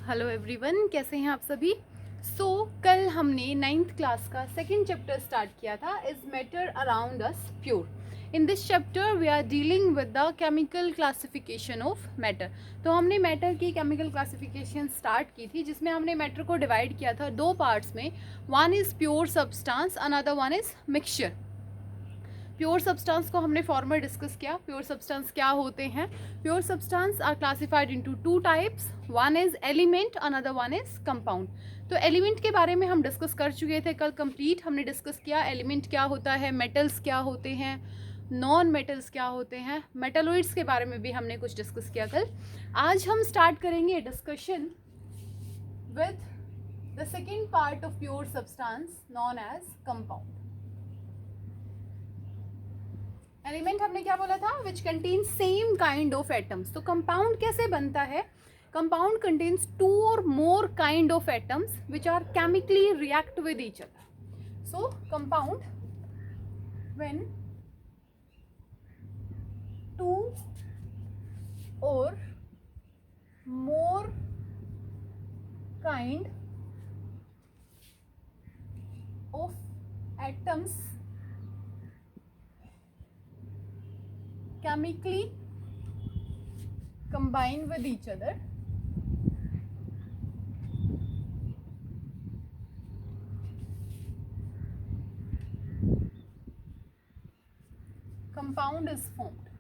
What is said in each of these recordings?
Hello everyone, कैसे हैं आप सभी। कल हमने 9th क्लास का सेकंड चैप्टर स्टार्ट किया था, is matter around us pure. In this chapter we are dealing with the chemical classification of matter. तो हमने मैटर की केमिकल क्लासिफिकेशन स्टार्ट की थी, जिसमें हमने मैटर को डिवाइड किया था दो पार्ट्स में। One is pure substance, another one is mixture. Pure substance को हमने फॉर्मल डिस्कस किया। प्योर सब्सटेंस क्या होते हैं? Pure substance are classified into two types, one is element, another one is compound. तो एलिमेंट के बारे में हम डिस्कस कर चुके थे कल कंप्लीट, हमने डिस्कस किया एलिमेंट क्या होता है, मेटल्स क्या होते हैं, नॉन मेटल्स क्या होते हैं, मेटलॉइड्स के बारे में भी हमने कुछ डिस्कस किया कल। आज हम स्टार्ट करेंगे discussion with the second part of pure substance non as compound. Element हमने क्या बोला था? Which contain same kind of atoms. तो कंपाउंड कैसे बनता है? Compound contains two or more kind of atoms which are chemically react with each other. So compound when two or more kind of atoms chemically combine with each other, compound is formed.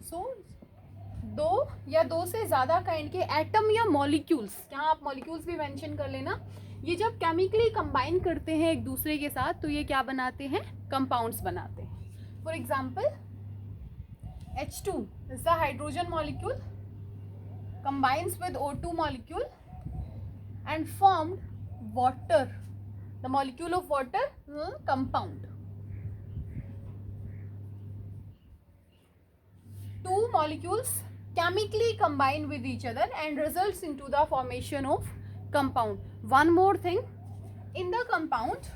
So दो या दो से ज्यादा kind के atom या molecules, यहाँ आप molecules भी मेंशन कर लेना, ये जब केमिकली कंबाइन करते हैं एक दूसरे के साथ तो ये क्या बनाते हैं? कंपाउंड्स बनाते हैं। For example H2 is the hydrogen molecule combines with O2 molecule and formed water. The molecule of water compound. Two molecules chemically combine with each other and results into the formation of compound. One more thing, in the compound,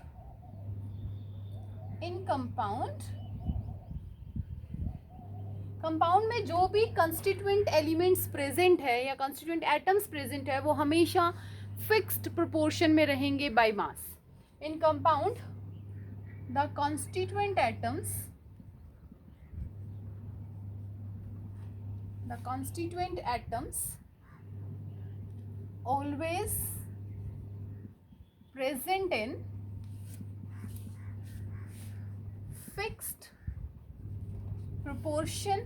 compound में जो भी constituent elements present है या constituent atoms present है वो हमेशा fixed proportion में रहेंगे by mass. In compound the constituent atoms always present in fixed proportion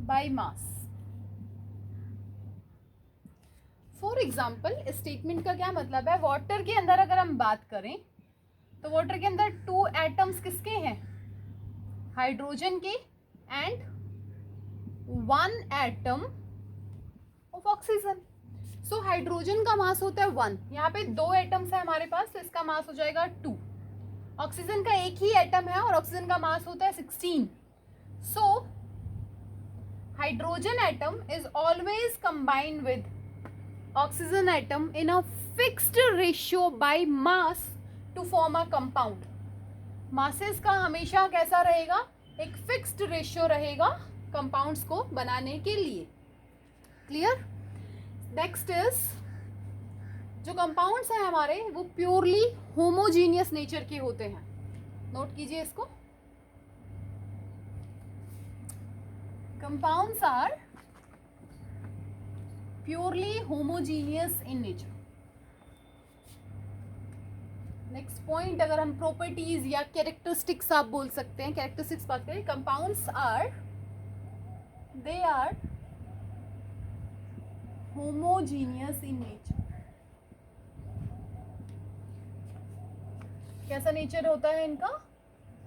by mass. For example, statement का क्या मतलब है? वाटर के अंदर अगर हम बात करें तो वाटर के अंदर टू एटम्स किसके हैं? हाइड्रोजन के and one atom of oxygen. So hydrogen का मास होता है 1, यहाँ पे दो एटम्स है हमारे पास तो इसका मास हो जाएगा 2। ऑक्सीजन का एक ही एटम है और ऑक्सीजन का मास होता है 16। So hydrogen atom is always combined with oxygen atom in a fixed ratio by mass to form a compound. Masses का हमेशा कैसा रहेगा? एक फिक्स्ड रेशियो रहेगा कंपाउंड्स को बनाने के लिए। क्लियर? नेक्स्ट इज, जो कंपाउंड्स हैं हमारे वो प्योरली होमोजीनियस नेचर के होते हैं। नोट कीजिए इसको। Compounds are purely homogeneous in nature. Next point, अगर हम प्रॉपर्टीज या कैरेक्टरिस्टिक्स आप बोल सकते हैं, कैरेक्टरिस्टिक्स बात करें, compounds are homogeneous in nature. कैसा नेचर होता है इनका?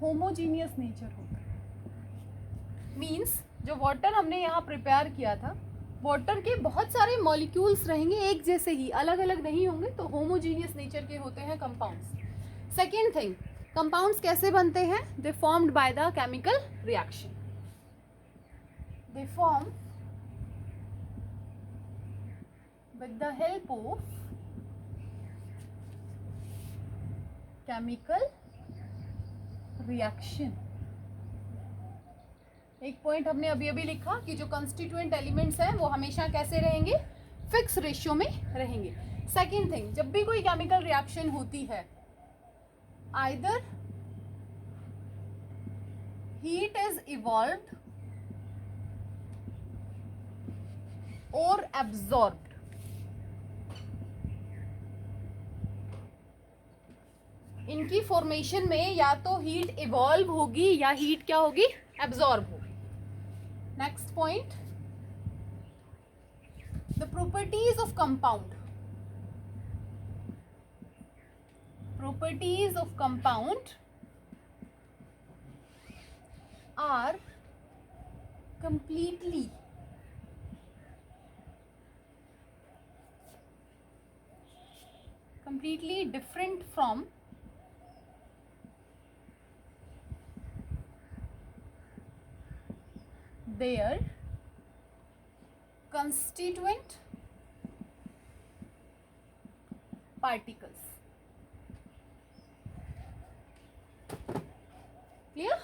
होमोजीनियस नेचर होता है। मीन्स जो वाटर हमने यहाँ प्रिपेयर किया था, वाटर के बहुत सारे मॉलिक्यूल्स रहेंगे एक जैसे ही, अलग अलग नहीं होंगे, तो होमोजीनियस नेचर के होते हैं कंपाउंड्स। सेकेंड थिंग, कंपाउंड्स कैसे बनते हैं? दे formed by the chemical reaction. They form with the help of chemical reaction. एक पॉइंट हमने अभी अभी लिखा कि जो कंस्टिट्यूएंट एलिमेंट्स हैं वो हमेशा कैसे रहेंगे, फिक्स रेशियो में रहेंगे। सेकेंड थिंग, जब भी कोई केमिकल रिएक्शन होती है, आइदर हीट इज इवॉल्व्ड और एब्जॉर्ब्ड। इनकी फॉर्मेशन में या तो हीट इवॉल्व होगी या हीट क्या होगी, एब्जॉर्ब होगी। Next point, the properties of compound. Properties of compound are completely different from their constituent particles. Clear?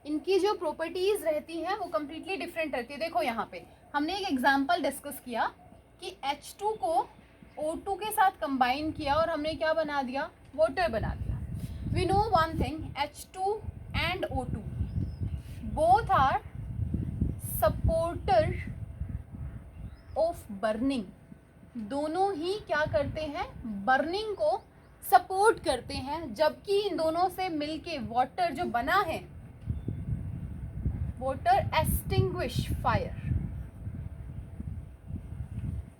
इनकी जो प्रॉपर्टीज रहती हैं वो कंप्लीटली डिफरेंट रहती है। देखो यहाँ पे हमने एक एग्जांपल डिस्कस किया कि H2 को O2 के साथ कंबाइन किया और हमने क्या बना दिया, वाटर बना दिया। We know one thing, H2 and O2 both are supporter of burning. दोनों ही क्या करते हैं, बर्निंग को सपोर्ट करते हैं, जबकि इन दोनों से मिलके वाटर जो बना है, वाटर एक्सटिंग्विश फायर।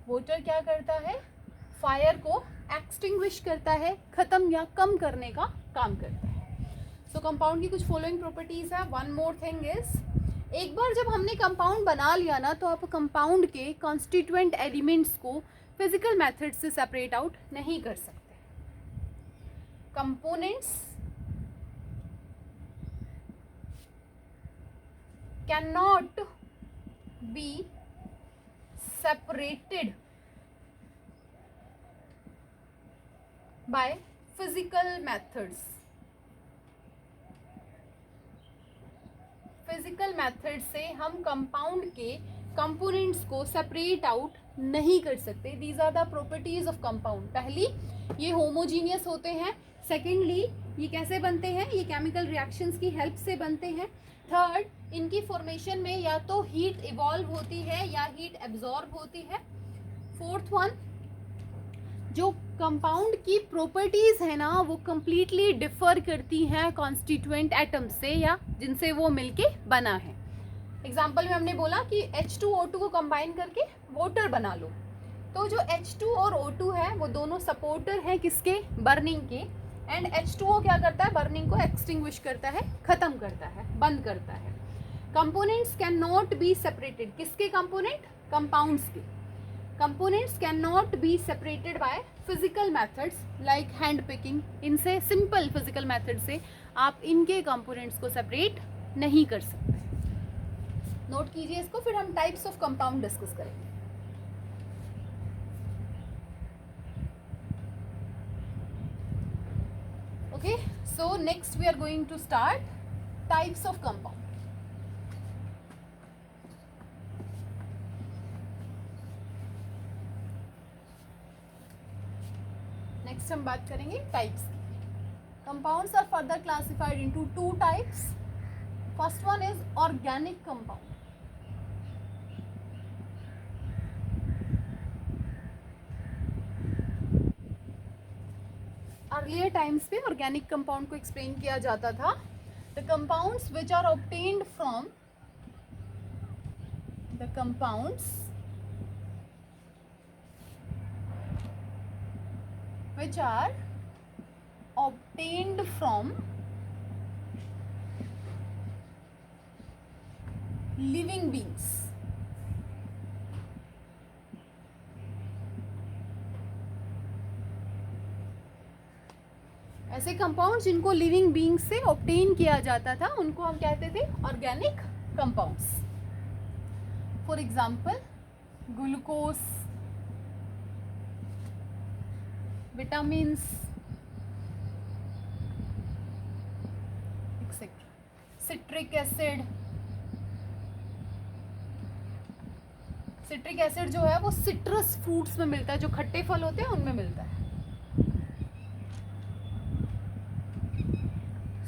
वाटर क्या करता है, फायर को एक्सटिंग्विश करता है, खत्म या कम करने का काम करता है। सो कंपाउंड की कुछ फॉलोइंग प्रॉपर्टीज है। वन मोर थिंग इज, एक बार जब हमने कंपाउंड बना लिया ना, तो आप कंपाउंड के कॉन्स्टिट्यूएंट एलिमेंट्स को फिजिकल मेथड से सेपरेट आउट नहीं कर सकते। Components cannot be separated by physical methods. Physical method से हम कंपाउंड के कंपोनेंट्स को सेपरेट आउट नहीं कर सकते। These are the properties of compound. पहली, ये होमोजीनियस होते हैं। सेकेंडली, ये कैसे बनते हैं, ये केमिकल रिएक्शंस की हेल्प से बनते हैं। थर्ड, इनकी फॉर्मेशन में या तो हीट इवॉल्व होती है या हीट एब्जॉर्ब होती है। फोर्थ वन, जो कंपाउंड की प्रॉपर्टीज है ना, वो कंप्लीटली डिफर करती हैं कॉन्स्टिट्यूएंट एटम से या जिनसे वो मिलके बना है। एग्जाम्पल में हमने बोला कि H2O2 को कंबाइन करके वाटर बना लो, तो जो H2 और O2 है वो दोनों सपोर्टर हैं किसके, बर्निंग के। एंड H2O क्या करता है, बर्निंग को एक्सटिंग्विश करता है, खत्म करता है, बंद करता है। Components can not be separated, किसके कंपोनेंट, कंपाउंड्स के। Components can not be separated by physical methods like hand picking. इनसे, सिंपल फिजिकल मेथड से आप इनके कंपोनेंट्स को सेपरेट नहीं कर सकते। नोट कीजिए इसको, फिर हम टाइप्स ऑफ कंपाउंड डिस्कस करेंगे। Okay, so next we are going to start types of compound. Next हम बात करेंगे टाइप्स की। Compounds are further classified into two types. First one is organic compound. Earlier times पे organic compound को explain किया जाता था। The compounds which are obtained from the compounds which are obtained from living beings. ऐसे कंपाउंड जिनको living beings से obtain किया जाता था उनको हम कहते थे organic compounds. For example glucose, vitamins, citric acid. Citric acid जो है वो सिट्रस फ्रूट्स में मिलता है, जो खट्टे फल होते हैं उनमें मिलता है।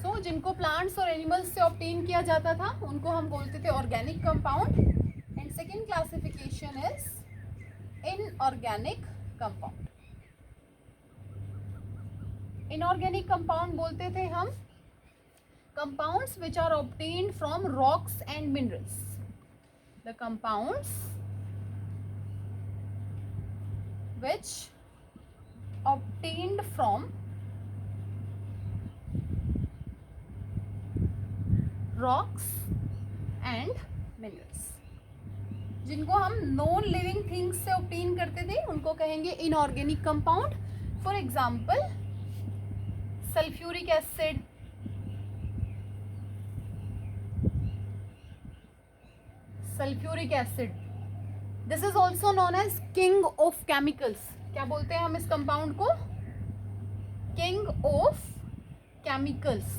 सो जिनको प्लांट्स और एनिमल्स से ऑब्टेन किया जाता था उनको हम बोलते थे organic compound. And second classification is inorganic compound. Inorganic compound बोलते थे हम compounds which are obtained from rocks and minerals. The compounds which obtained from rocks and minerals, जिनको हम नॉन लिविंग थिंग्स से obtain करते थे उनको कहेंगे inorganic compound. For example, sulfuric acid, sulfuric acid. This is also known as king of chemicals. क्या बोलते हैं हम इस कंपाउंड को? King of chemicals.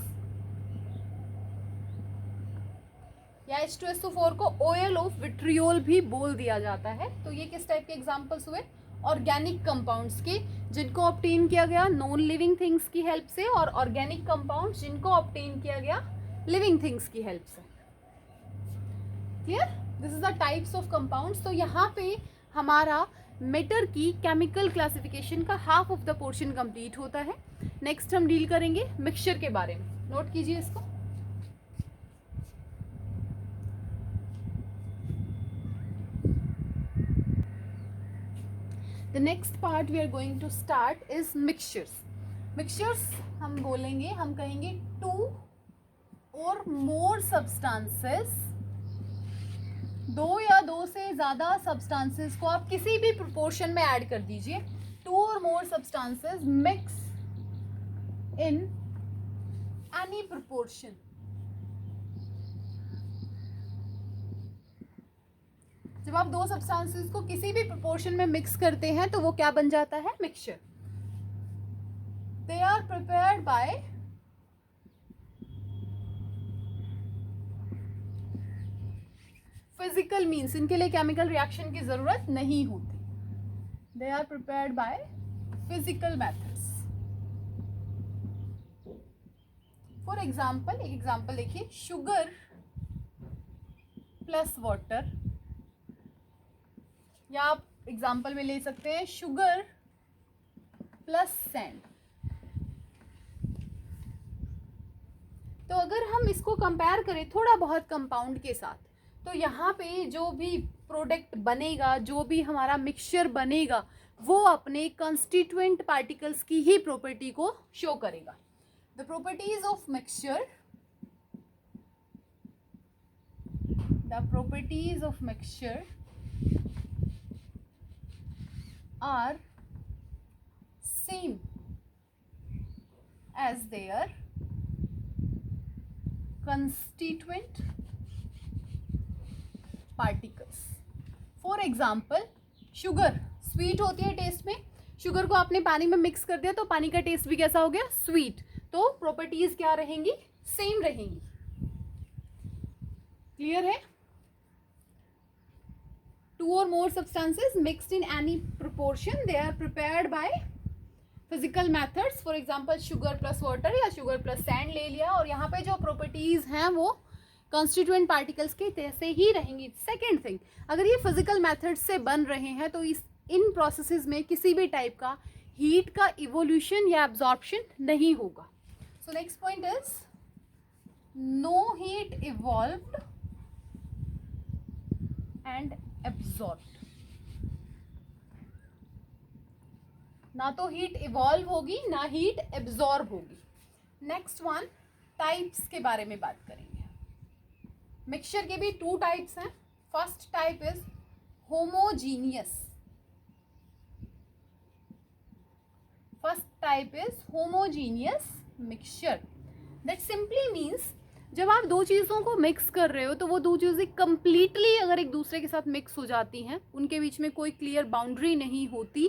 या H2SO4 को ऑयल ऑफ विट्रियोल भी बोल दिया जाता है. तो ये किस टाइप के एग्जांपल्स हुए? ऑर्गेनिक कंपाउंड्स के, जिनको ऑब्टेन किया गया नॉन लिविंग थिंग्स की हेल्प से, और ऑर्गेनिक कंपाउंड्स जिनको ऑब्टेन किया गया लिविंग थिंग्स की हेल्प से. Clear? This is the types of compounds. तो यहाँ पे हमारा मैटर की केमिकल क्लासिफिकेशन का half of the portion complete होता है. नेक्स्ट हम डील करेंगे मिक्सचर के बारे में. नोट कीजिए इसको. The next part we are going to start is mixtures. Mixtures हम बोलेंगे, हम कहेंगे टू और मोर सब्सटेंसेस, दो या दो से ज्यादा सब्सटेंसेस को आप किसी भी प्रोपोर्शन में ऐड कर दीजिए. To or more substances mix in any proportion. जब आप दो सब्सटेंसेस को किसी भी प्रोपोर्शन में मिक्स करते हैं तो वो क्या बन जाता है? Mixture. They are prepared by physical means. इनके लिए केमिकल रिएक्शन की जरूरत नहीं होती. They are prepared by physical methods. For example, एक एग्जाम्पल देखिए. शुगर प्लस वाटर, या आप एग्जाम्पल में ले सकते हैं शुगर प्लस सैंड. तो अगर हम इसको कंपेयर करें थोड़ा बहुत कंपाउंड के साथ, तो यहाँ पे जो भी प्रोडक्ट बनेगा, जो भी हमारा मिक्सचर बनेगा, वो अपने कंस्टिट्यूएंट पार्टिकल्स की ही प्रॉपर्टी को शो करेगा. The properties of mixture, the properties of mixture are same as their constituent particles. For example, sugar sweet होती है टेस्ट में. शुगर को आपने पानी में मिक्स कर दिया तो पानी का टेस्ट भी कैसा हो गया? स्वीट. तो प्रॉपर्टीज क्या रहेंगी? सेम रहेंगी. क्लियर है? Two or more substances mixed in any proportion, they are prepared by physical methods. For example, sugar plus water या sugar plus sand ले लिया, और यहाँ पे जो properties हैं वो constituent particles के जैसे ही रहेंगी. Second thing, अगर ये physical methods से बन रहे हैं तो इन processes में किसी भी type का heat का evolution या absorption नहीं होगा. So next point is no heat evolved and absorbed. ना तो हीट इवॉल्व होगी ना हीट एब्जॉर्ब होगी. नेक्स्ट वन, टाइप्स के बारे में बात करेंगे. मिक्सचर के भी टू टाइप्स हैं. First type is homogeneous. First type is homogeneous mixture. That simply means जब आप दो चीज़ों को मिक्स कर रहे हो तो वो दो चीज़ें कंप्लीटली अगर एक दूसरे के साथ मिक्स हो जाती हैं, उनके बीच में कोई क्लियर बाउंड्री नहीं होती,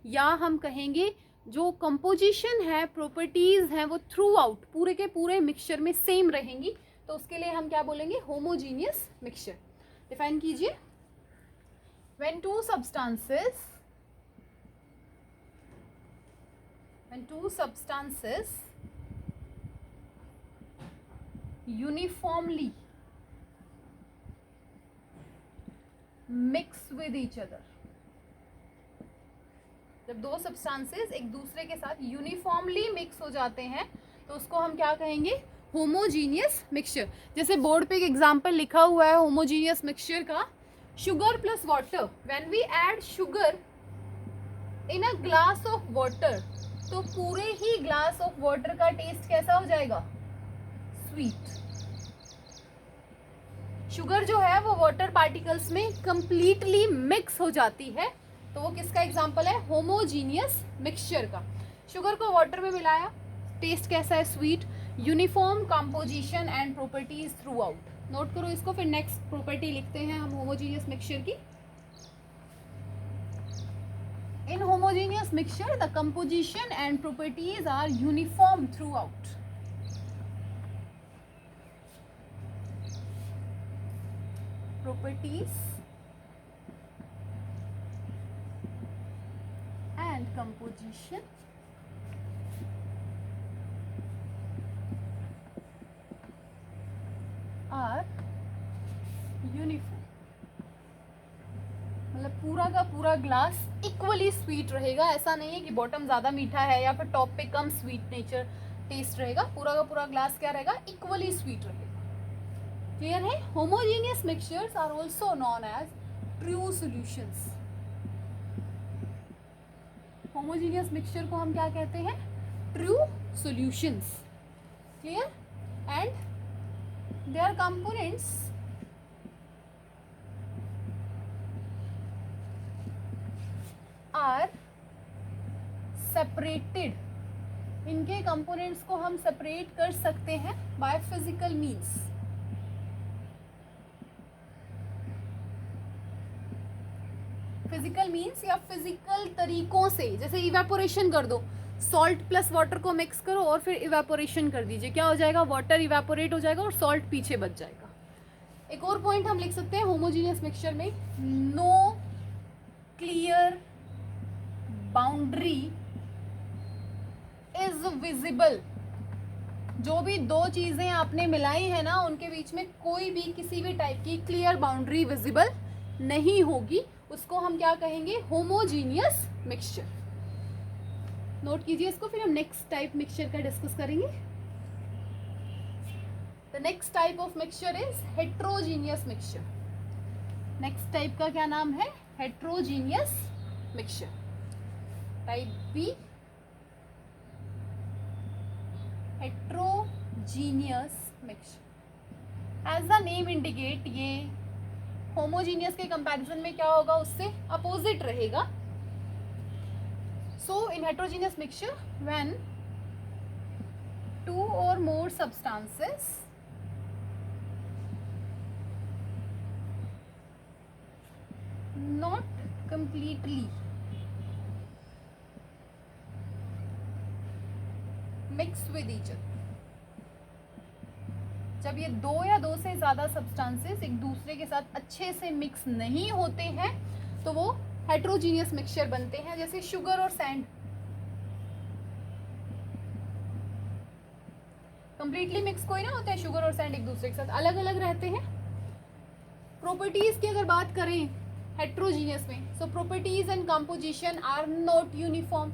या हम कहेंगे जो कंपोजिशन है, प्रॉपर्टीज़ हैं, वो थ्रू आउट पूरे के पूरे मिक्सचर में सेम रहेंगी, तो उसके लिए हम क्या बोलेंगे, होमोजीनियस मिक्सचर। डिफाइन कीजिए, when two substances uniformly mix with each other, जब दो सब्सटेंसेस एक दूसरे के साथ यूनिफॉर्मली मिक्स हो जाते हैं तो उसको हम क्या कहेंगे, होमोजीनियस मिक्सचर। जैसे बोर्ड पे एक एग्जांपल लिखा हुआ है होमोजीनियस मिक्सचर का, sugar plus water, when we add sugar in a glass of water, तो पूरे ही ग्लास ऑफ वाटर का टेस्ट कैसा हो जाएगा, स्वीट। शुगर जो है वो वाटर पार्टिकल्स में कंप्लीटली मिक्स हो जाती है, तो वो किसका एग्जांपल है, होमोजीनियस मिक्सचर का। शुगर को वाटर में मिलाया, टेस्ट कैसा है, sweet. Uniform composition and properties throughout, note करो इसको, फिर नेक्स्ट प्रॉपर्टी लिखते हैं हम होमोजीनियस मिक्सचर की। In homogeneous mixture the composition and properties are uniform throughout. properties and composition are uniform, मतलब पूरा का पूरा ग्लास इक्वली स्वीट रहेगा, ऐसा नहीं है कि बॉटम ज्यादा मीठा है या फिर टॉप पे कम स्वीट नेचर टेस्ट रहेगा, पूरा का पूरा ग्लास क्या रहेगा, इक्वली स्वीट रहेगा। क्लियर है? Homogeneous mixtures are also known as true solutions. Homogeneous mixture को हम क्या कहते हैं, true solutions. Clear? And their components are separated, इनके कंपोनेंट्स को हम सेपरेट कर सकते हैं by physical means. Physical means या फिजिकल तरीकों से, जैसे इवेपोरेशन कर दो, सॉल्ट प्लस वाटर को मिक्स करो और फिर इवेपोरेशन कर दीजिए, क्या हो जाएगा, वाटर इवेपोरेट हो जाएगा और सॉल्ट पीछे बच जाएगा। एक और पॉइंट हम लिख सकते हैं होमोजीनियस मिक्सचर में, no clear boundary is visible. जो भी दो चीजें आपने मिलाई है ना, उनके बीच में कोई भी किसी भी टाइप की क्लियर बाउंड्री विजिबल नहीं होगी, उसको हम क्या कहेंगे, होमोजीनियस मिक्सचर। नोट कीजिए इसको, फिर हम नेक्स्ट टाइप मिक्सचर का डिस्कस करेंगे। The next type of mixture is heterogeneous mixture. Next type का क्या नाम है, heterogeneous mixture. Type B, heterogeneous mixture. As the name indicate, ये होमोजीनियस के कंपैरिजन में क्या होगा, उससे अपोजिट रहेगा। So in heterogeneous mixture, when two or more substances not completely mix with each other, जब ये दो या दो से ज्यादा सब्सटेंसेस एक दूसरे के साथ अच्छे से मिक्स नहीं होते हैं तो वो हेट्रोजीनियस मिक्सचर बनते हैं। जैसे शुगर और सैंड, कंप्लीटली मिक्स कोई ना होते हैं, शुगर और सैंड एक दूसरे के साथ अलग अलग रहते हैं। प्रॉपर्टीज की अगर बात करें हेट्रोजीनियस में, so properties and composition are not uniform.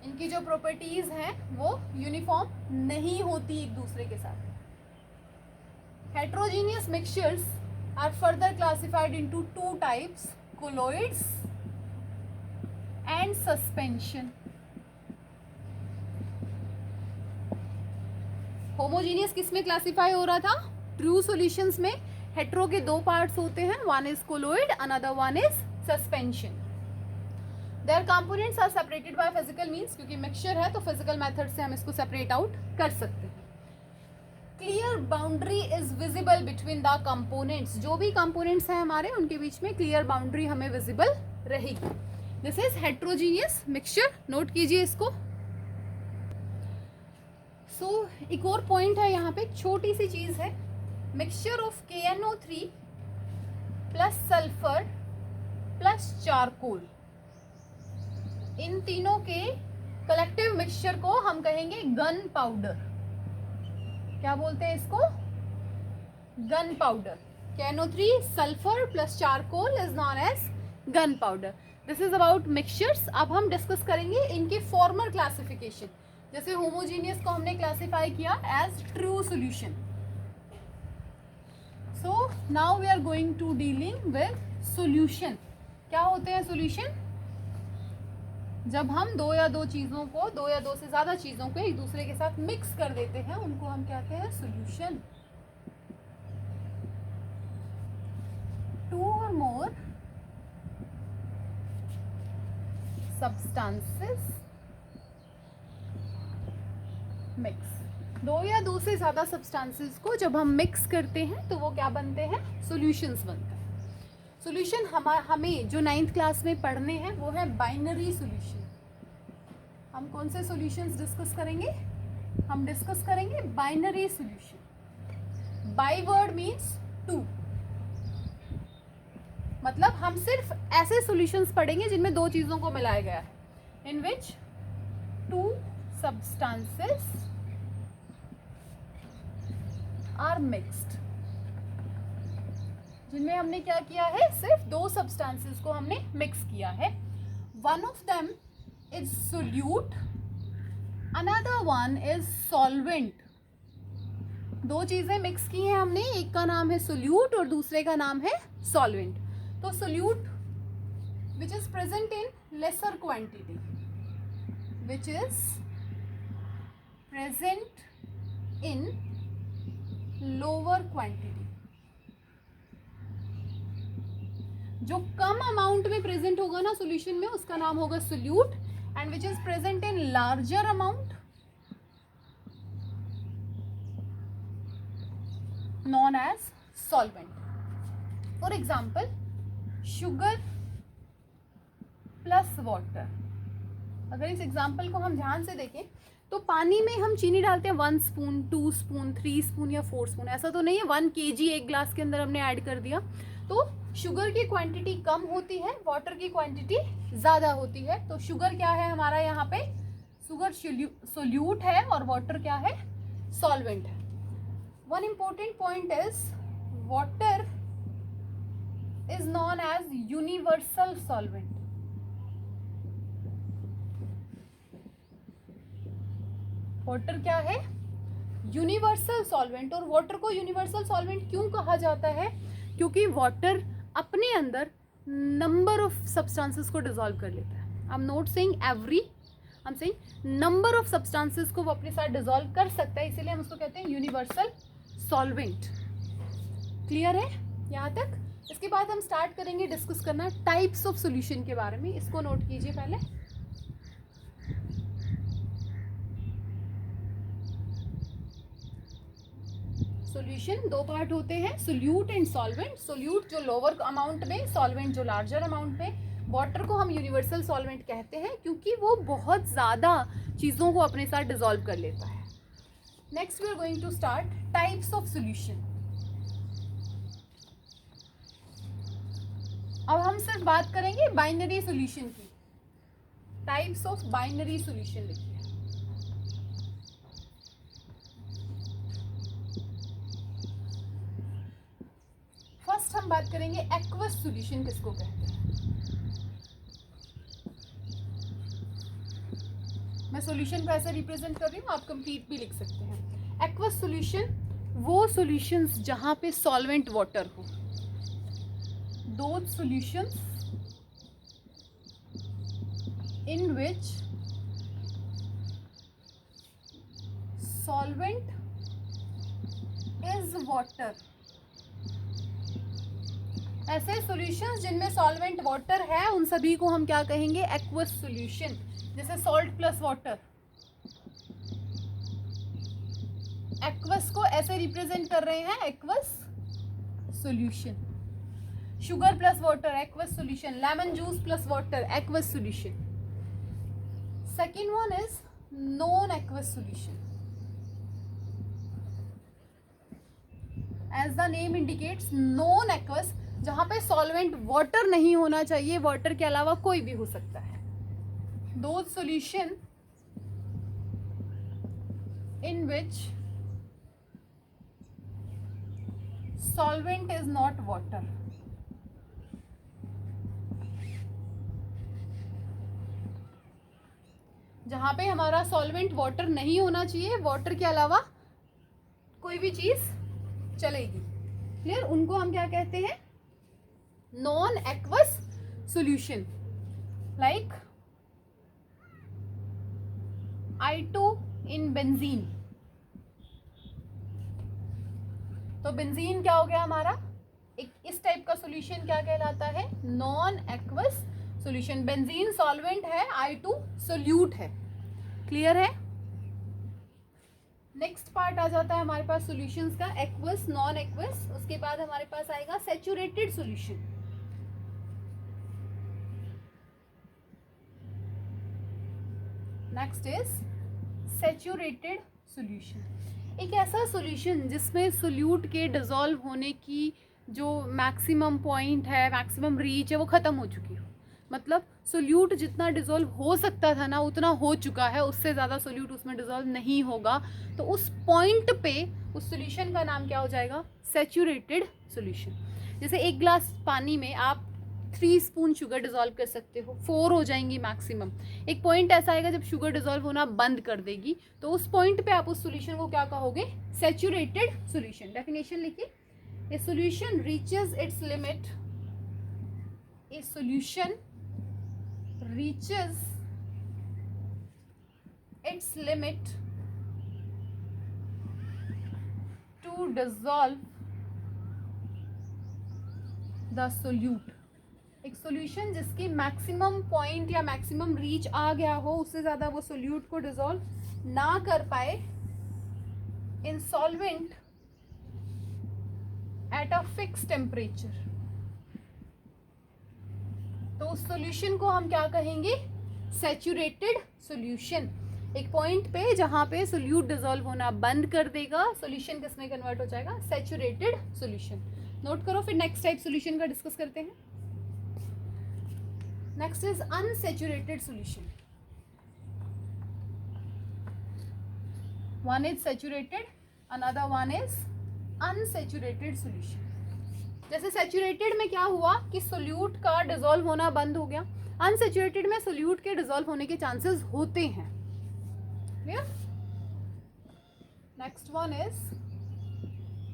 इनकी जो प्रॉपर्टीज हैं वो यूनिफॉर्म नहीं होती एक दूसरे के साथ। Heterogeneous mixtures are further classified into two types, colloids and suspension. Homogeneous किस में क्लासिफाई हो रहा था, ट्रू सॉल्यूशंस में। हेट्रो के दो पार्ट्स होते हैं, one is colloid, another one is suspension. Their components are separated by physical means, क्योंकि मिक्सचर है तो फिजिकल मेथड से हम इसको सेपरेट आउट कर सकते हैं। Clear boundary is visible between the components, जो भी कंपोनेंट्स हैं हमारे उनके बीच में क्लियर बाउंड्री हमें विजिबल रहेगी। This is heterogeneous mixture, note कीजिए इसको। सो एक और पॉइंट है यहाँ पे, छोटी सी चीज़ है, mixture of KNO3 plus sulphur plus charcoal, इन तीनों के कलेक्टिव मिक्सचर को हम कहेंगे गन पाउडर। क्या बोलते हैं इसको? Gunpowder. KNO3 sulphur plus charcoal is known as gunpowder. This is about mixtures. अब हम डिस्कस करेंगे इनके फॉर्मल क्लासिफिकेशन। जैसे होमोजीनियस को हमने क्लासिफाई किया as true solution. So now we are going to dealing with solution. क्या होते हैं सॉल्यूशन? जब हम दो या दो चीजों को, दो या दो से ज्यादा चीजों को एक दूसरे के साथ मिक्स कर देते हैं, उनको हम कहते हैं solution. To or more substances mix, दो या दो से ज्यादा सब्सटेंसेस को जब हम मिक्स करते हैं तो वो क्या बनते हैं? सॉल्यूशंस बनते हैं। सॉल्यूशन हमें जो 9th क्लास में पढ़ने हैं वो है बाइनरी सॉल्यूशन। हम कौन से सॉल्यूशंस डिस्कस करेंगे? हम डिस्कस करेंगे binary solution. Bi word means two, मतलब हम सिर्फ ऐसे सॉल्यूशंस पढ़ेंगे जिनमें दो चीजों को मिलाया गया है, इन विच टू सब्सटेंसेस आर मिक्स्ड, जिनमें हमने क्या किया है? सिर्फ दो सब्सटेंसेस को हमने मिक्स किया है। One of them is solute, another one is solvent. दो चीजें मिक्स की हैं हमने, एक का नाम है सोल्यूट और दूसरे का नाम है सॉल्वेंट। तो solute which is present in laser quantity, which is present in lower quantity, जो कम अमाउंट में प्रेजेंट होगा ना सॉल्यूशन में, उसका नाम होगा solute, and which is present in larger amount known as solvent. For example, sugar plus water. अगर इस एग्जाम्पल को हम ध्यान से देखें तो पानी में हम चीनी डालते हैं 1 स्पून, 2 स्पून, 3 स्पून या 4 स्पून, ऐसा तो नहीं है 1 kg एक ग्लास के अंदर हमने ऐड कर दिया। तो शुगर की क्वांटिटी कम होती है, वाटर की क्वांटिटी ज़्यादा होती है। तो शुगर क्या है हमारा यहाँ पे? शुगर सोल्यूट है और वाटर क्या है? सॉल्वेंट है। One important point is water is known as universal solvent. Water क्या है? Universal solvent. और वाटर को यूनिवर्सल सॉल्वेंट क्यों कहा जाता है? क्योंकि वाटर अपने अंदर नंबर ऑफ सब्सटेंसेस को डिसॉल्व कर लेता है। I am not saying every, I am saying number of substances को वो अपने साथ डिसॉल्व कर सकता है, इसीलिए हम उसको कहते हैं यूनिवर्सल सॉल्वेंट। क्लियर है यहाँ तक? इसके बाद हम स्टार्ट करेंगे डिस्कस करना टाइप्स ऑफ सॉल्यूशन के बारे में। इसको नोट कीजिए पहले। सॉल्यूशन दो पार्ट होते हैं, सोल्यूट एंड सॉल्वेंट। सोल्यूट जो लोअर अमाउंट में, सॉल्वेंट जो लार्जर अमाउंट में। वाटर को हम यूनिवर्सल सॉल्वेंट कहते हैं क्योंकि वो बहुत ज़्यादा चीज़ों को अपने साथ डिसॉल्व कर लेता है। Next we are going to start types of solution. अब हम सिर्फ बात करेंगे बाइनरी सॉल्यूशन की। टाइप्स ऑफ बाइनरी सॉल्यूशन लिखिए। फर्स्ट हम बात करेंगे एक्वस सॉल्यूशन किसको कहते हैं। मैं सॉल्यूशन को ऐसे रिप्रेजेंट कर रही हूँ, आप कंप्लीट भी लिख सकते हैं। एक्वस सॉल्यूशन वो सॉल्यूशंस जहाँ पे सॉल्वेंट वाटर हो। Those solutions in which solvent is water. ऐसे सॉल्यूशंस जिनमें सॉल्वेंट वाटर है उन सभी को हम क्या कहेंगे? Aqueous solution. जैसे सॉल्ट प्लस वाटर, एक्वस को ऐसे रिप्रेजेंट कर रहे हैं, aqueous solution. Sugar plus water, aqueous solution. Lemon juice plus water, aqueous solution. Second one is non aqueous solution. As the name indicates non aqueous, जहां पे solvent water नहीं होना चाहिए, वाटर के अलावा कोई भी हो सकता है। दो solution in which solvent is not water, जहां पे हमारा सॉल्वेंट वाटर नहीं होना चाहिए, वाटर के अलावा कोई भी चीज चलेगी। क्लियर? उनको हम क्या कहते हैं? Non aqueous solution, like I2 in benzene. तो बेंजीन क्या हो गया हमारा? एक इस टाइप का सॉल्यूशन क्या कहलाता है? Non aqueous solution. Benzene solvent है, I2 सोल्यूट है। क्लियर है? नेक्स्ट पार्ट आ जाता है हमारे पास सॉल्यूशंस का, एक्वस, नॉन एक्वस। उसके बाद हमारे पास आएगा saturated solution. Next is saturated solution. एक ऐसा सॉल्यूशन जिसमें सोल्यूट के डिसॉल्व होने की जो मैक्सिमम पॉइंट है, मैक्सिमम रीच है, वो ख़त्म हो चुकी हो। मतलब सोल्यूट जितना डिसॉल्व हो सकता था ना, उतना हो चुका है, उससे ज़्यादा सोल्यूट उसमें डिसॉल्व नहीं होगा। तो उस पॉइंट पे उस सॉल्यूशन का नाम क्या हो जाएगा? Saturated solution. जैसे एक ग्लास पानी में आप 3 स्पून शुगर डिसॉल्व कर सकते हो, 4 हो जाएंगी मैक्सिमम। एक पॉइंट ऐसा आएगा जब शुगर डिसॉल्व होना बंद कर देगी, तो उस पॉइंट पे आप उस सॉल्यूशन को क्या कहोगे? Saturated solution. डेफिनेशन लिखिए, ए solution reaches it's limit, A solution reaches its limit to dissolve the solute। एक सॉल्यूशन जिसकी मैक्सिमम पॉइंट या मैक्सिमम रीच आ गया हो, उससे ज्यादा वो सोल्यूट को डिसॉल्व ना कर पाए, इन solvent at a fix temperature. तो उस सॉल्यूशन को हम क्या कहेंगे? Saturated solution. एक पॉइंट पे जहां पे सोल्यूट डिसॉल्व होना बंद कर देगा, सॉल्यूशन किस में कन्वर्ट हो जाएगा? Saturated solution. नोट करो, फिर नेक्स्ट टाइप सॉल्यूशन का डिस्कस करते हैं। Next is unsaturated solution. One is saturated, another one is unsaturated solution. जैसे सैचुरेटेड में क्या हुआ कि सोल्यूट का डिसॉल्व होना बंद हो गया, अनसैचुरेटेड में सोल्यूट के डिसॉल्व होने के चांसेस होते हैं। Clear? Next one is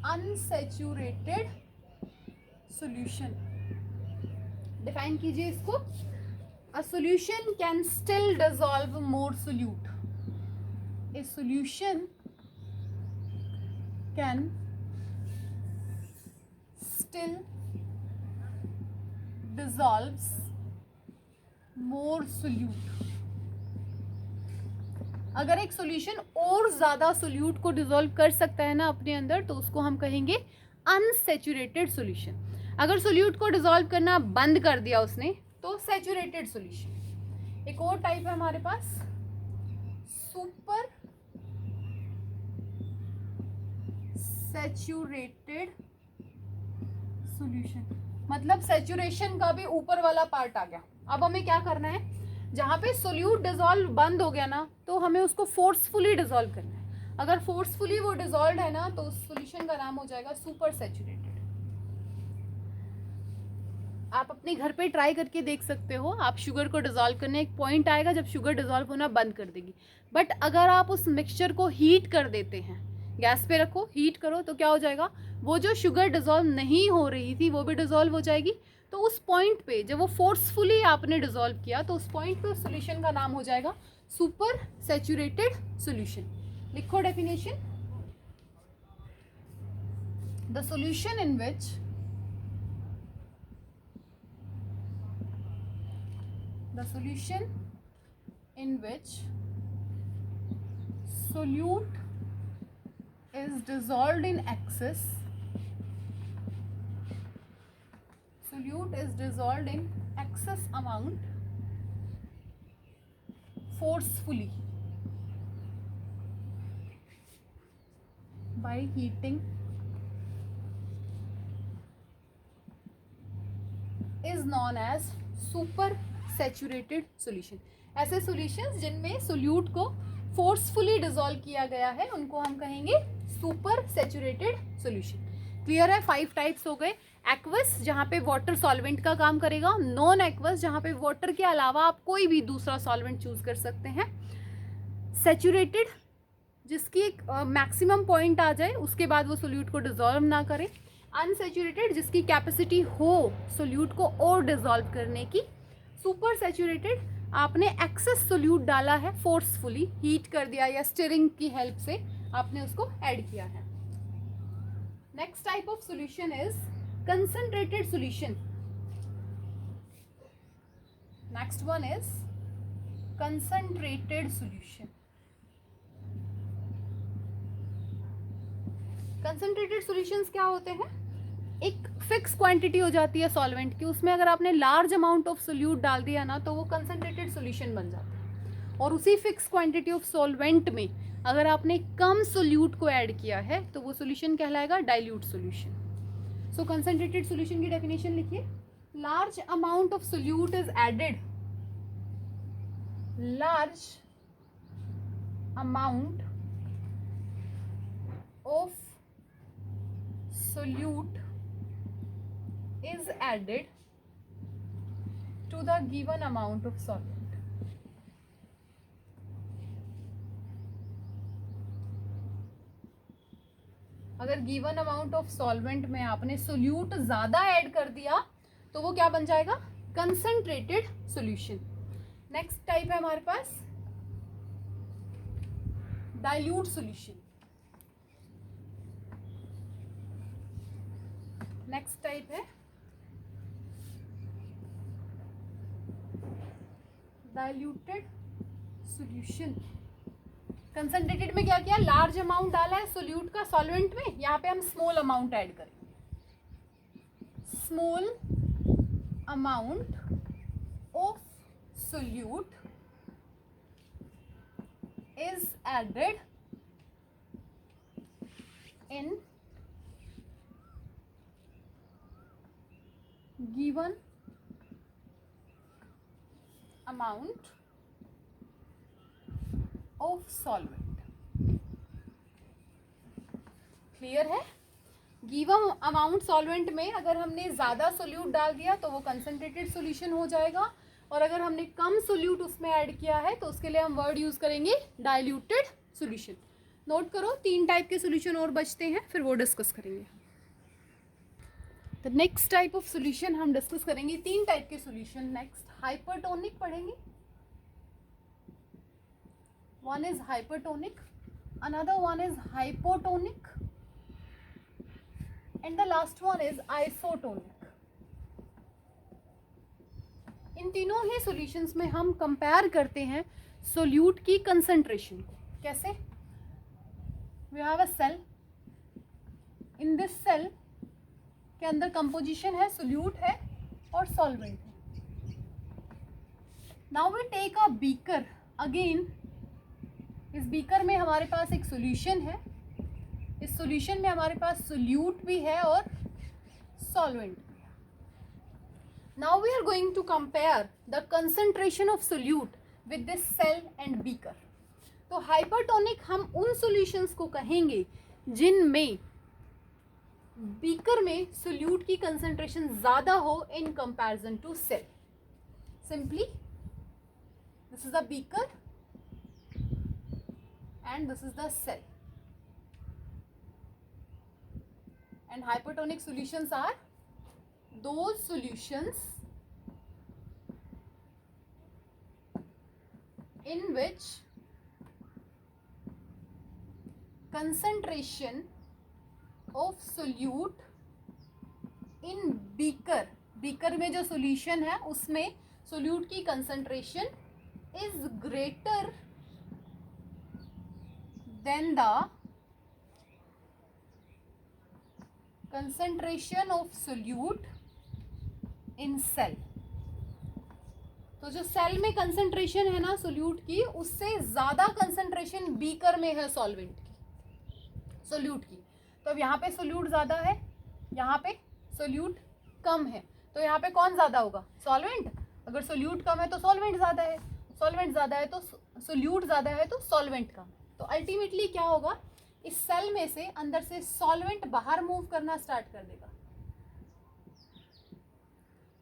unsaturated solution. Define कीजिए इसको। A solution can still dissolve more solute. A solution can still dissolves more solute। अगर एक सॉल्यूशन और ज्यादा सोल्यूट को डिसॉल्व कर सकता है ना अपने अंदर, तो उसको हम कहेंगे अनसैचुरेटेड सॉल्यूशन। अगर सोल्यूट को डिसॉल्व करना बंद कर दिया उसने, तो सैचुरेटेड सॉल्यूशन। एक और टाइप है हमारे पास, सुपर सैचुरेटेड सॉल्यूशन। मतलब सैचुरेशन का भी ऊपर वाला पार्ट आ गया। अब हमें क्या करना है? जहां पे सोल्यूट डिसॉल्व बंद हो गया ना, तो हमें उसको फोर्सफुली डिसॉल्व करना है। अगर फोर्सफुली वो डिसॉल्व है ना, तो उस सॉल्यूशन का नाम हो जाएगा सुपर सैचुरेटेड। आप अपने घर पे ट्राई करके देख सकते हो। आप शुगर को डिसॉल्व करने, एक पॉइंट आएगा जब शुगर डिसॉल्व होना बंद कर देगी। बट अगर आप उस मिक्सचर को हीट कर देते हैं, गैस पे रखो, हीट करो, तो क्या हो जाएगा? वो जो शुगर डिसॉल्व नहीं हो रही थी वो भी डिसॉल्व हो जाएगी। तो उस पॉइंट पे जब वो फोर्सफुली आपने डिसॉल्व किया, तो उस पॉइंट पे उस सॉल्यूशन का नाम हो जाएगा सुपर सैचुरेटेड सॉल्यूशन। लिखो definition, the solution in which the solution in which solute is dissolved in excess, solute is dissolved in excess amount forcefully by heating is known as supersaturated solution. ऐसे solutions जिनमें solute को forcefully dissolve किया गया है उनको हम कहेंगे super saturated solution. Clear है? 5 टाइप्स हो गए। एक्वस जहाँ पे वाटर सॉल्वेंट का काम करेगा, नॉन एक्वस जहाँ पे वाटर के अलावा आप कोई भी दूसरा सॉल्वेंट चूज कर सकते हैं, सैचुरेटेड जिसकी एक मैक्सिमम पॉइंट आ जाए उसके बाद वो सोल्यूट को डिसॉल्व ना करे, अनसैचुरेटेड जिसकी कैपेसिटी हो सोल्यूट को और डिसॉल्व करने की, सुपर सैचुरेटेड आपने एक्सेस सोल्यूट डाला है, फोर्सफुली हीट कर दिया या स्टीयरिंग की हेल्प से आपने उसको ऐड किया है। Next type of solution is concentrated solution. Next one is concentrated solution. Concentrated solutions क्या होते हैं? एक फिक्स क्वांटिटी हो जाती है सॉल्वेंट की, उसमें अगर आपने लार्ज अमाउंट ऑफ सोल्यूट डाल दिया ना तो वो कंसंट्रेटेड सॉल्यूशन बन जाता है। और उसी फिक्स क्वांटिटी ऑफ सॉल्वेंट में अगर आपने कम सोल्यूट को ऐड किया है तो वो सॉल्यूशन कहलाएगा dilute solution. So concentrated solution की डेफिनेशन लिखिए। Large amount of solute is added, large amount of solute is added to the given amount of solvent. अगर गिवन अमाउंट ऑफ सॉल्वेंट में आपने सोल्यूट ज्यादा ऐड कर दिया तो वो क्या बन जाएगा? Concentrated solution. नेक्स्ट टाइप है हमारे पास डाइल्यूट सॉल्यूशन। नेक्स्ट टाइप है डाइल्यूटेड सॉल्यूशन। कंसंट्रेटेड में क्या किया? लार्ज अमाउंट डाला है सोल्यूट का सॉल्वेंट में, यहाँ पे हम स्मॉल अमाउंट ऐड करेंगे। Small amount of solute is added in given amount of solvent। Clear है? गिवन अमाउंट सॉल्वेंट में अगर हमने ज्यादा सोल्यूट डाल दिया तो वो कंसंट्रेटेड सॉल्यूशन हो जाएगा, और अगर हमने कम सोल्यूट उसमें ऐड किया है तो उसके लिए हम वर्ड यूज करेंगे डाइल्यूटेड सॉल्यूशन। नोट करो 3 टाइप के सॉल्यूशन और बचते हैं, फिर वो डिस्कस करेंगे। तो नेक्स्ट टाइप ऑफ सॉल्यूशन हम डिस्कस करेंगे 3 टाइप के सॉल्यूशन। नेक्स्ट हाइपरटोनिक पढ़ेंगे। One is hypertonic, another one is hypotonic and the last one is isotonic. इन तीनों ही सॉल्यूशंस में हम कंपेयर करते हैं सोल्यूट की कंसंट्रेशन को। कैसे? We have a cell, in this cell के अंदर कंपोजिशन है, सोल्यूट है और सॉल्वेंट है। Now we take a beaker. Again इस बीकर में हमारे पास एक सॉल्यूशन है, इस सॉल्यूशन में हमारे पास सोल्यूट भी है और सॉल्वेंट भी है। Now we are going to compare the concentration of solute with this cell and beaker. तो हाइपरटोनिक हम उन सॉल्यूशंस को कहेंगे जिनमें बीकर में सोल्यूट की कंसंट्रेशन ज्यादा हो in comparison to cell. Simply this is the beaker and this is the cell, and hypertonic solutions are those solutions in which concentration of solute in beaker, beaker में जो solution है उसमें solute की concentration is greater than the concentration of solute in cell. तो जो cell में concentration है ना सोल्यूट की, उससे ज्यादा कंसंट्रेशन बीकर में है सॉल्वेंट की, सोल्यूट की। तो अब यहाँ पे सोल्यूट ज्यादा है, यहाँ पे सोल्यूट कम है, तो यहाँ पे कौन ज़्यादा होगा? सॉल्वेंट। अगर सोल्यूट कम है तो सॉल्वेंट ज़्यादा है, सॉल्वेंट ज़्यादा है तो सोल्यूट ज़्यादा है तो सॉल्वेंट कम। तो अल्टीमेटली क्या होगा, इस सेल में से अंदर से सॉल्वेंट बाहर मूव करना स्टार्ट कर देगा,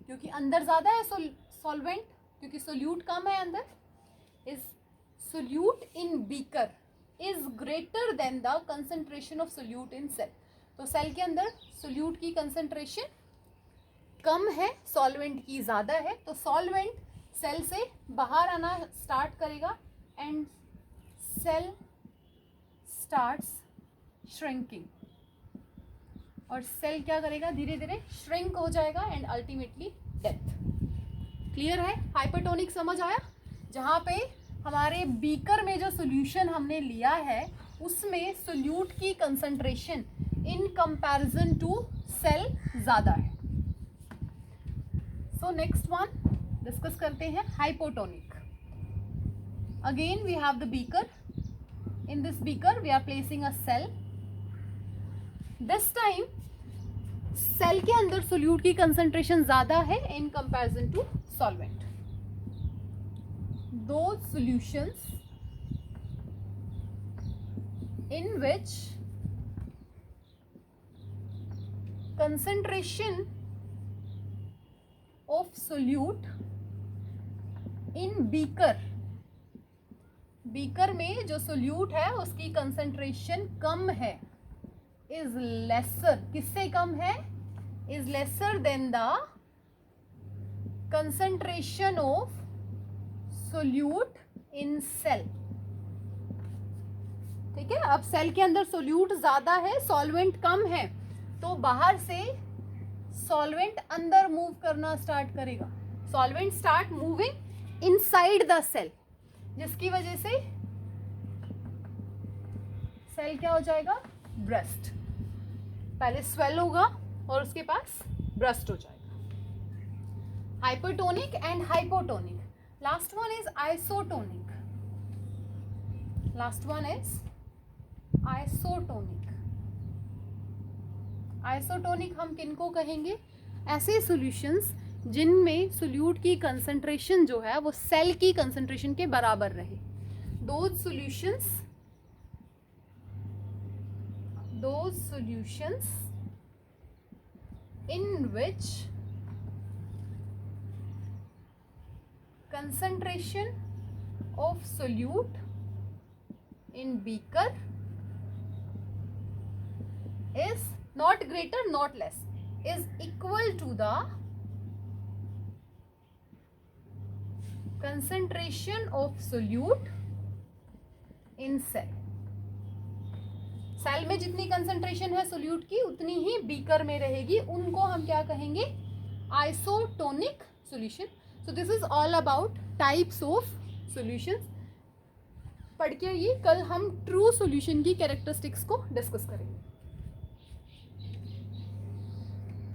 क्योंकि अंदर ज़्यादा है सॉल्वेंट, क्योंकि सोल्यूट कम है अंदर। Is solute in beaker is greater than the concentration of solute in cell. तो सेल के अंदर सोल्यूट की कंसंट्रेशन कम है, सॉल्वेंट की ज़्यादा है, तो सॉल्वेंट सेल से बाहर आना स्टार्ट करेगा एंड सेल स्टार्ट्स श्रिंकिंग। और सेल क्या करेगा, धीरे धीरे श्रिंक हो जाएगा एंड अल्टीमेटली डेथ। क्लियर है? हाइपरटोनिक समझ आया? जहाँ पे हमारे बीकर में जो सोल्यूशन हमने लिया है उसमें सोल्यूट की concentration in comparison to cell ज़्यादा है। सो नेक्स्ट वन डिस्कस करते हैं, hypotonic. Again we have the beaker. In this beaker we are placing a cell. This time cell के अंदर सोल्यूट की कंसंट्रेशन ज्यादा है in comparison to solvent. Those solutions in which concentration of solute in beaker, beaker में जो solute है उसकी concentration कम है, इज लेसर, किससे कम है? Is lesser than the concentration of solute in cell. ठीक है, अब सेल के अंदर सोल्यूट ज्यादा है, सॉल्वेंट कम है, तो बाहर से सॉल्वेंट अंदर मूव करना स्टार्ट करेगा. Solvent start moving inside the cell, जिसकी वजह से सेल क्या हो जाएगा? ब्रस्ट. पहले स्वेल होगा और उसके पास ब्रस्ट हो जाएगा. Hypertonic and hypotonic. Last one is isotonic. Last one is isotonic. Isotonic हम किनको कहेंगे? ऐसे सॉल्यूशंस जिनमें सोल्यूट की कंसंट्रेशन जो है वो सेल की कंसंट्रेशन के बराबर रहे. those solutions in which concentration of solute in beaker is not greater, not less, is equal to the concentration of solute in cell. Cell में जितनी कंसंट्रेशन है सोल्यूट की उतनी ही बीकर में रहेगी, उनको हम क्या कहेंगे? Isotonic solution. So this is all about types of solutions. पढ़ के ये कल हम ट्रू सॉल्यूशन की कैरेक्टरिस्टिक्स को डिस्कस करेंगे.